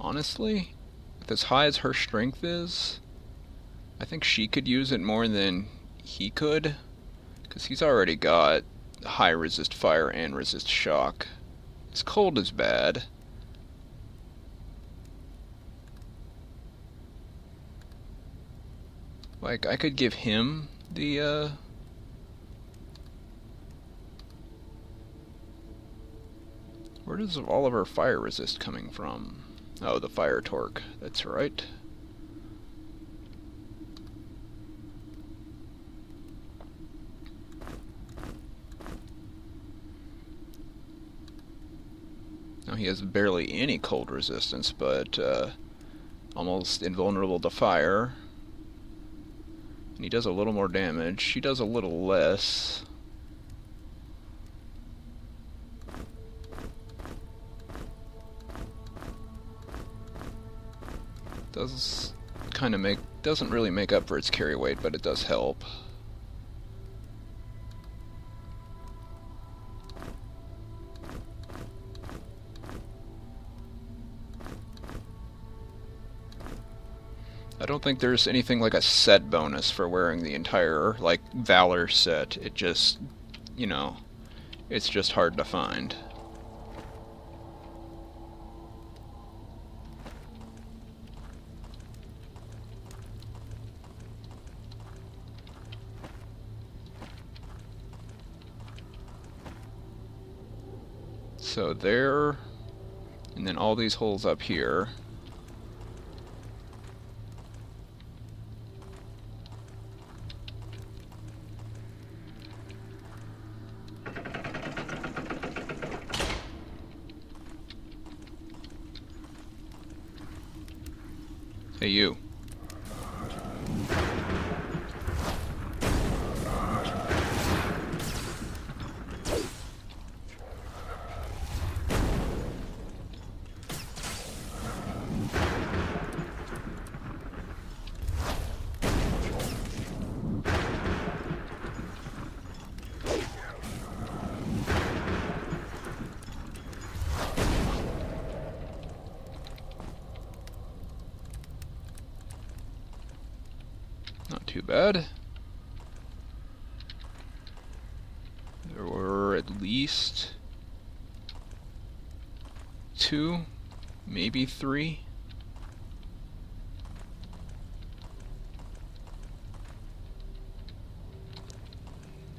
honestly, with as high as her strength is, I think she could use it more than he could, because he's already got high resist fire and resist shock. His cold is bad. Like, I could give him the, where does all of our fire resist coming from? Oh, the fire torque. That's right. Now he has barely any cold resistance, but almost invulnerable to fire. And he does a little more damage. She does a little less. Doesn't really make up for its carry weight, but it does help. I don't think there's anything like a set bonus for wearing the entire, like, Valor set. It just, you know, it's just hard to find. So there, and then all these holes up here. Hey, you. Not too bad. There were at least 2, maybe 3.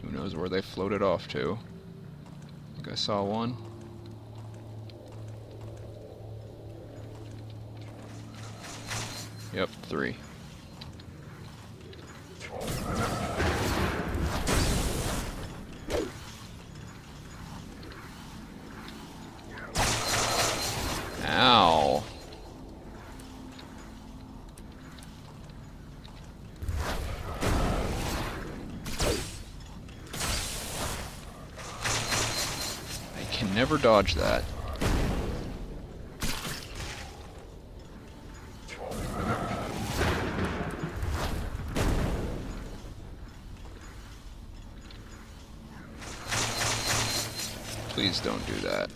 Who knows where they floated off to? I think I saw one. Yep, 3. Ow. I can never dodge that. Please don't do that.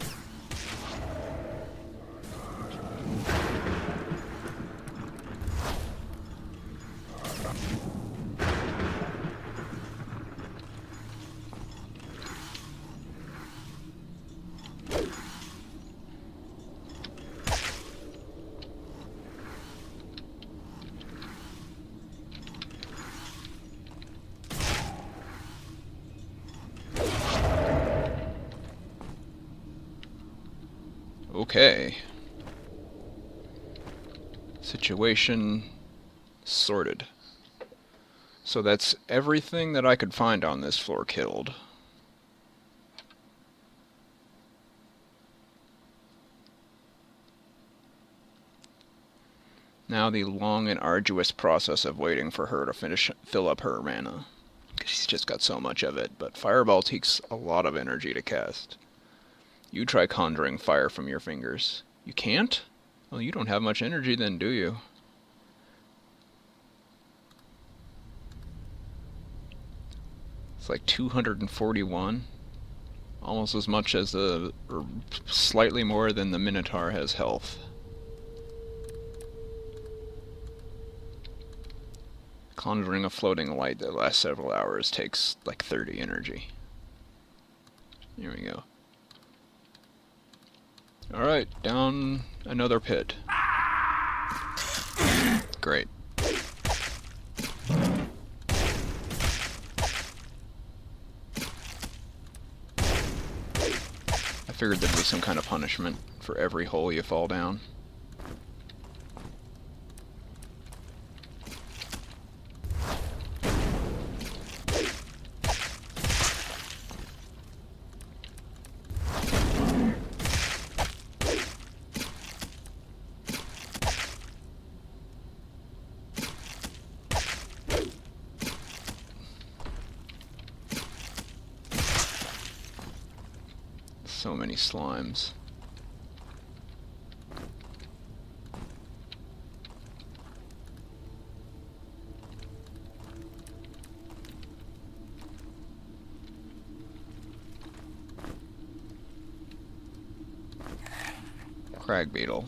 Okay. Situation sorted. So that's everything that I could find on this floor killed. Now the long and arduous process of waiting for her to fill up her mana. Because she's just got so much of it, but Fireball takes a lot of energy to cast. You try conjuring fire from your fingers. You can't? Well, you don't have much energy then, do you? It's like 241. Almost as much as or slightly more than the Minotaur has health. Conjuring a floating light that lasts several hours takes like 30 energy. Here we go. Alright, down another pit. Great. I figured there'd be some kind of punishment for every hole you fall down. So many slimes. Crag beetle,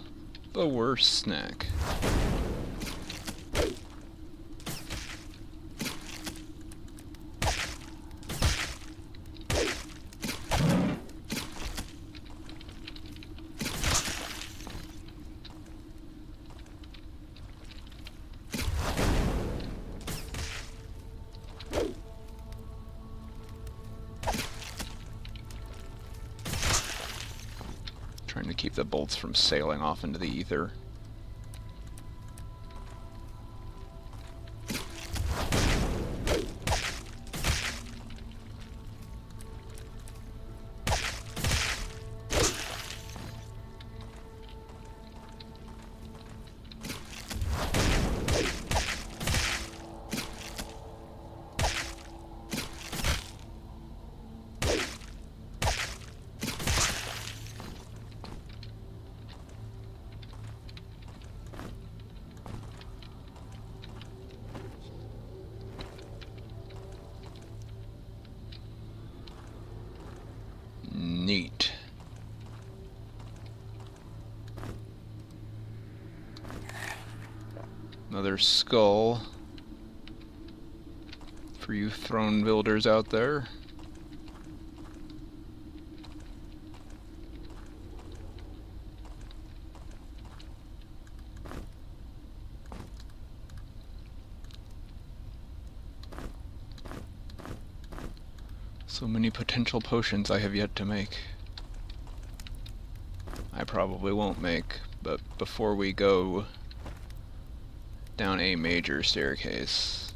the worst snack. Trying to keep the bolts from sailing off into the ether. Neat. Another skull for you throne builders out there. So many potential potions I have yet to make. I probably won't make, but before we go down a major staircase,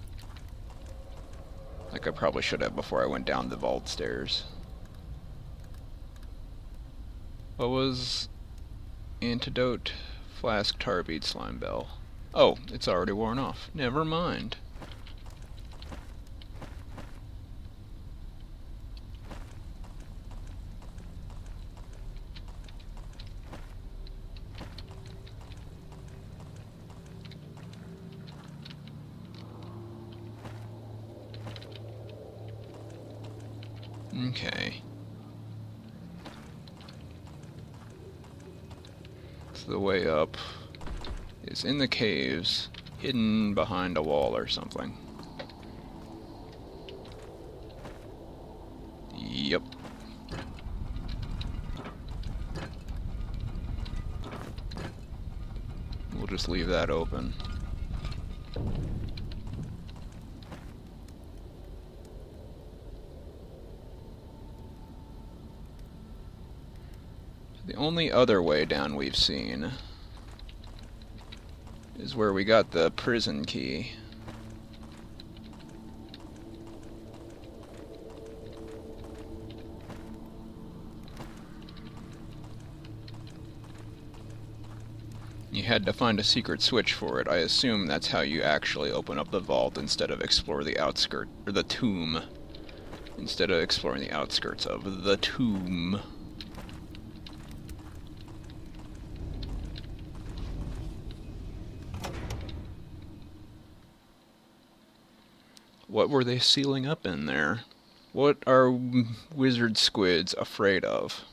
like I probably should have before I went down the vault stairs. What was antidote? Flask, tar bead, slime bell. Oh, it's already worn off. Never mind. Okay. So the way up is in the caves, hidden behind a wall or something. Yep. We'll just leave that open. The only other way down we've seen is where we got the prison key. You had to find a secret switch for it. I assume that's how you actually open up the vault instead of explore the outskirt, or the tomb, instead of exploring the outskirts of the tomb. What were they sealing up in there? What are wizard squids afraid of?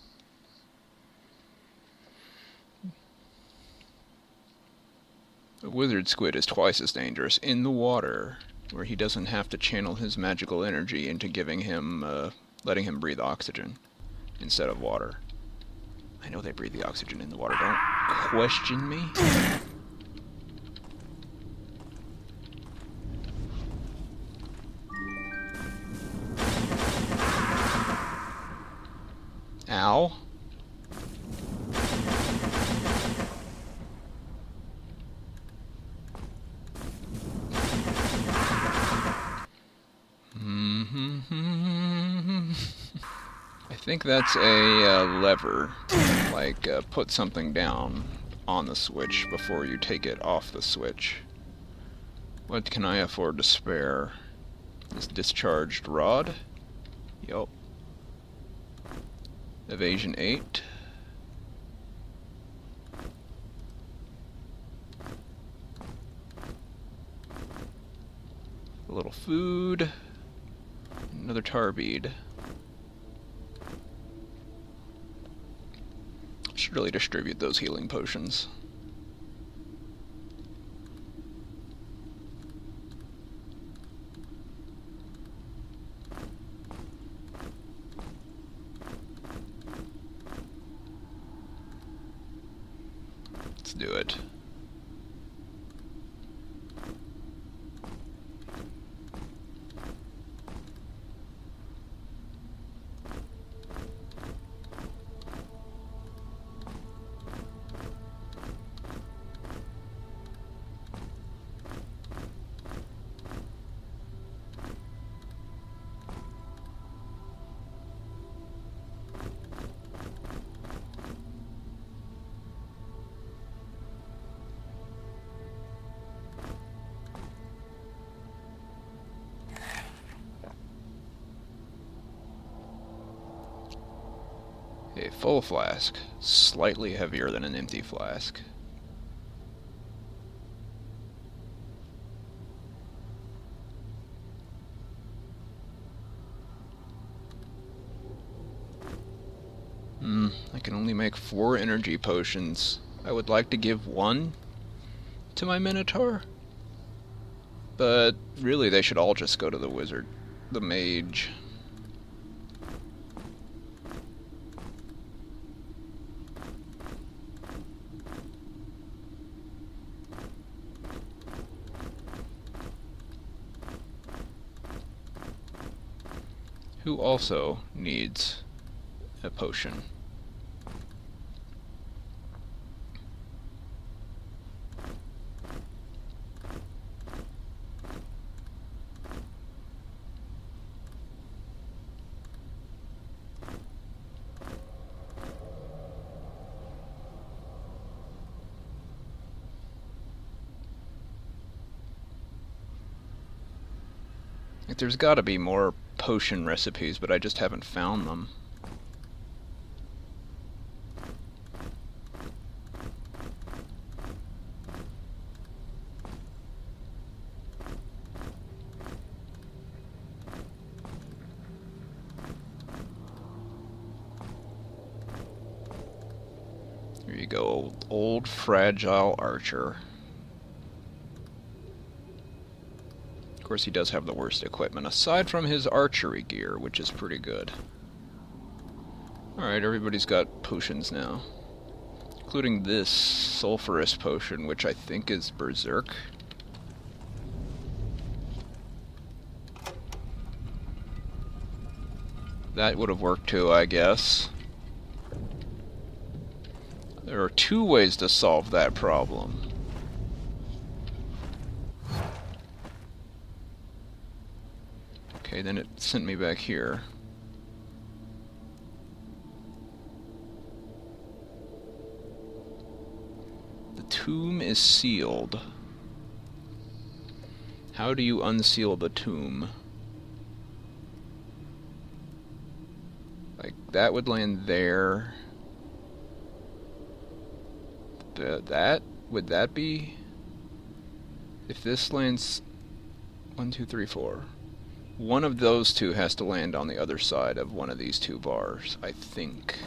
A wizard squid is twice as dangerous in the water where he doesn't have to channel his magical energy into giving him, letting him breathe oxygen instead of water. I know they breathe the oxygen in the water, don't question me. Ow. I think that's a lever, like put something down on the switch before you take it off the switch. What can I afford to spare? This discharged rod? Yup. Evasion 8. A little food. Another tar bead. Should really distribute those healing potions. Let's do it. A full flask, slightly heavier than an empty flask. I can only make 4 energy potions. I would like to give 1 to my Minotaur, but really they should all just go to the wizard, the mage. Who also needs a potion. Like, there's gotta be more potion recipes, but I just haven't found them. Here you go, old fragile archer. Of course, he does have the worst equipment, aside from his archery gear, which is pretty good. Alright, everybody's got potions now. Including this sulfurous potion, which I think is Berserk. That would have worked too, I guess. There are 2 ways to solve that problem. Okay, then it sent me back here. The tomb is sealed. How do you unseal the tomb? Like, that would land there. Would that be? If this lands 1, 2, 3, 4. One of those 2 has to land on the other side of one of these 2 bars, I think.